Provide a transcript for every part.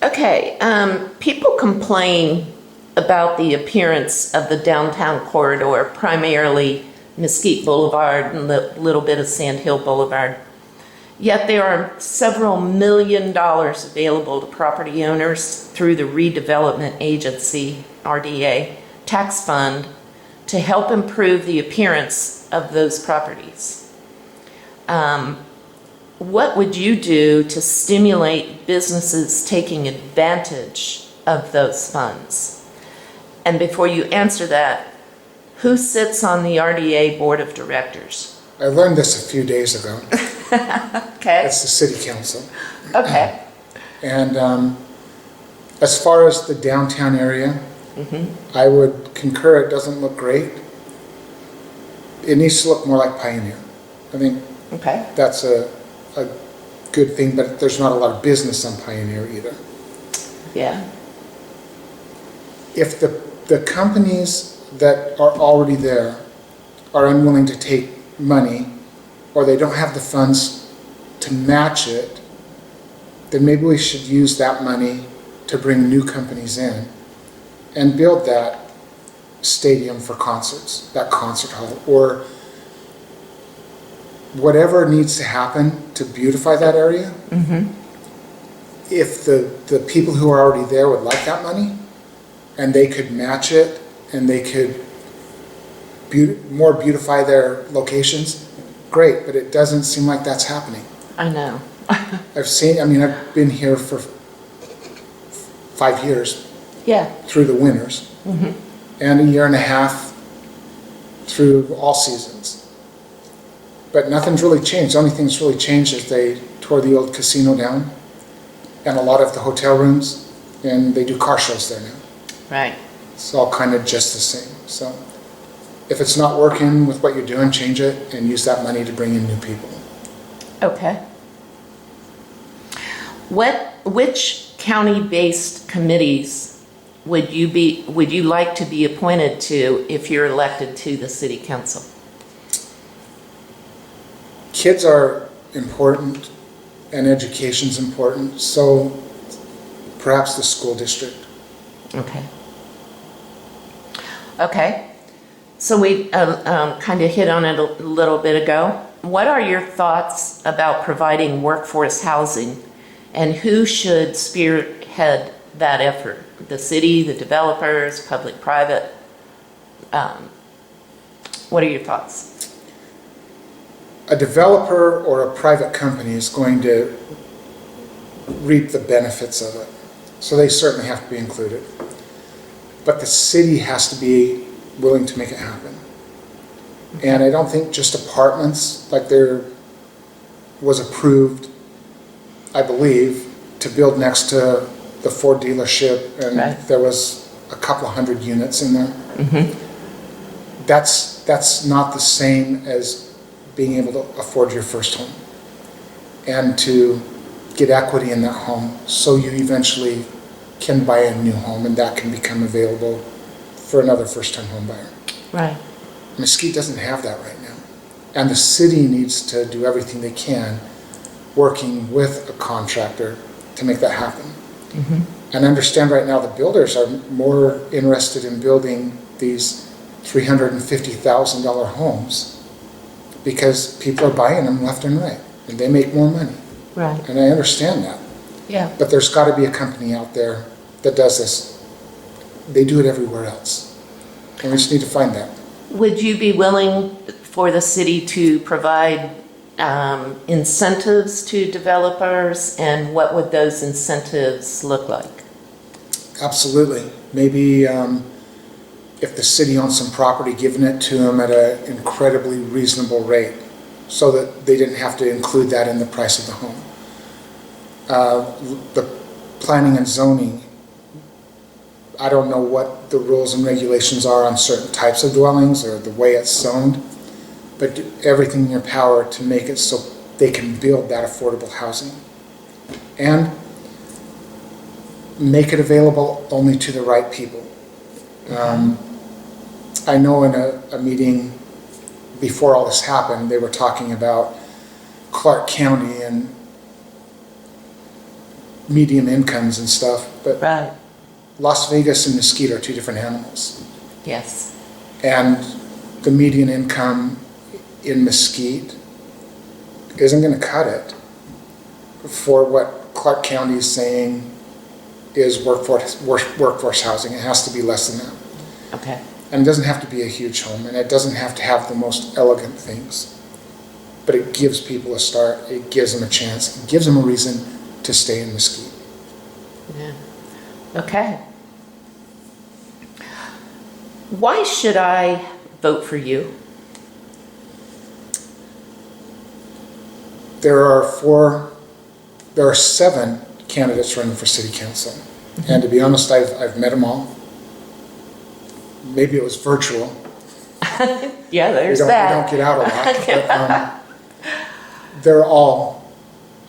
Okay, people complain about the appearance of the downtown corridor, primarily Mesquite Boulevard and a little bit of Sand Hill Boulevard. Yet there are several $1 million available to property owners through the Redevelopment Agency, RDA, tax fund to help improve the appearance of those properties. What would you do to stimulate businesses taking advantage of those funds? And before you answer that, who sits on the RDA Board of Directors? I learned this a few days ago. Okay. It's the City Council. Okay. And as far as the downtown area, I would concur it doesn't look great. It needs to look more like Pioneer. I think that's a good thing, but there's not a lot of business on Pioneer either. Yeah. If the companies that are already there are unwilling to take money, or they don't have the funds to match it, then maybe we should use that money to bring new companies in and build that stadium for concerts, that concert hall, or whatever needs to happen to beautify that area. If the people who are already there would like that money and they could match it and they could more beautify their locations, great, but it doesn't seem like that's happening. I know. I've been here for 5 years. Yeah. Through the winters, and a year and a half through all seasons. But nothing's really changed. The only thing that's really changed is they tore the old casino down and a lot of the hotel rooms, and they do car shows there now. Right. It's all kind of just the same. So if it's not working with what you're doing, change it and use that money to bring in new people. Okay. Which county-based committees would you like to be appointed to if you're elected to the city council? Kids are important and education's important, so perhaps the school district. Okay. Okay. So we kind of hit on it a little bit ago. What are your thoughts about providing workforce housing, and who should spearhead that effort? The city, the developers, public, private? What are your thoughts? A developer or a private company is going to reap the benefits of it, so they certainly have to be included. But the city has to be willing to make it happen. And I don't think just apartments, like there was approved, I believe, to build next to the Ford dealership, and there was a couple of 100 units in there. That's not the same as being able to afford your first home and to get equity in that home so you eventually can buy a new home and that can become available for another first-time home buyer. Right. Mesquite doesn't have that right now. And the city needs to do everything they can working with a contractor to make that happen. And understand right now the builders are more interested in building these $350,000 homes because people are buying them left and right and they make more money. Right. And I understand that. Yeah. But there's got to be a company out there that does this. They do it everywhere else. And we just need to find that. Would you be willing for the city to provide incentives to developers, and what would those incentives look like? Absolutely. Maybe if the city owns some property, giving it to them at an incredibly reasonable rate so that they didn't have to include that in the price of the home. The planning and zoning, I don't know what the rules and regulations are on certain types of dwellings or the way it's zoned, but do everything in your power to make it so they can build that affordable housing. And make it available only to the right people. I know in a meeting before all this happened, they were talking about Clark County and medium incomes and stuff, but Right. Las Vegas and Mesquite are two different animals. Yes. And the median income in Mesquite isn't going to cut it for what Clark County is saying is workforce housing. It has to be less than that. Okay. And it doesn't have to be a huge home, and it doesn't have to have the most elegant things. But it gives people a start, it gives them a chance, it gives them a reason to stay in Mesquite. Yeah. Okay. Why should I vote for you? There are 7 candidates running for city council. And to be honest, I've met them all. Maybe it was virtual. Yeah, there's We that. don't get out a lot. But, they're all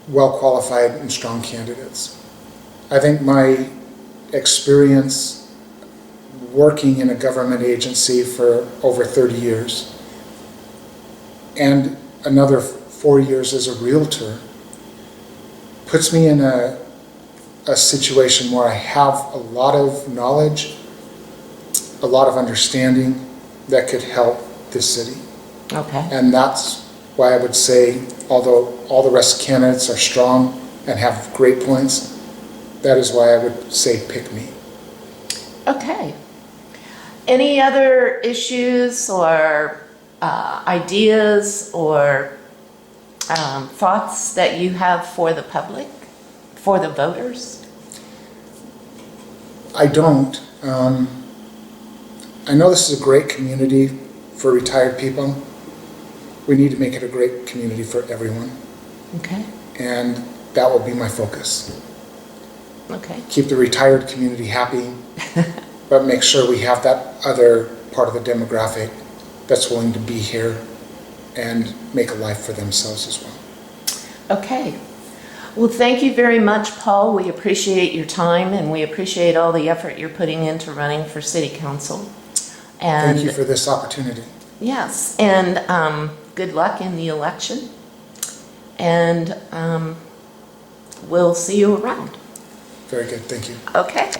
well-qualified and strong candidates. I think my experience working in a government agency for over 30 years and another 4 years as a realtor puts me in a situation where I have a lot of knowledge, a lot of understanding that could help this city. Okay. And that's why I would say, although all the rest of candidates are strong and have great points, that is why I would say pick me. Okay. Any other issues or ideas or thoughts that you have for the public, for the voters? I don't. I know this is a great community for retired people. We need to make it a great community for everyone, Okay. and that will be my focus. Okay. Keep the retired community happy, but make sure we have that other part of the demographic that's willing to be here and make a life for themselves as well. Okay. Well, thank you very much, Paul. We appreciate your time and we appreciate all the effort you're putting into running for city council. And Thank you for this opportunity. yes, and good luck in the election. And we'll see you around. Very good, thank you. Okay.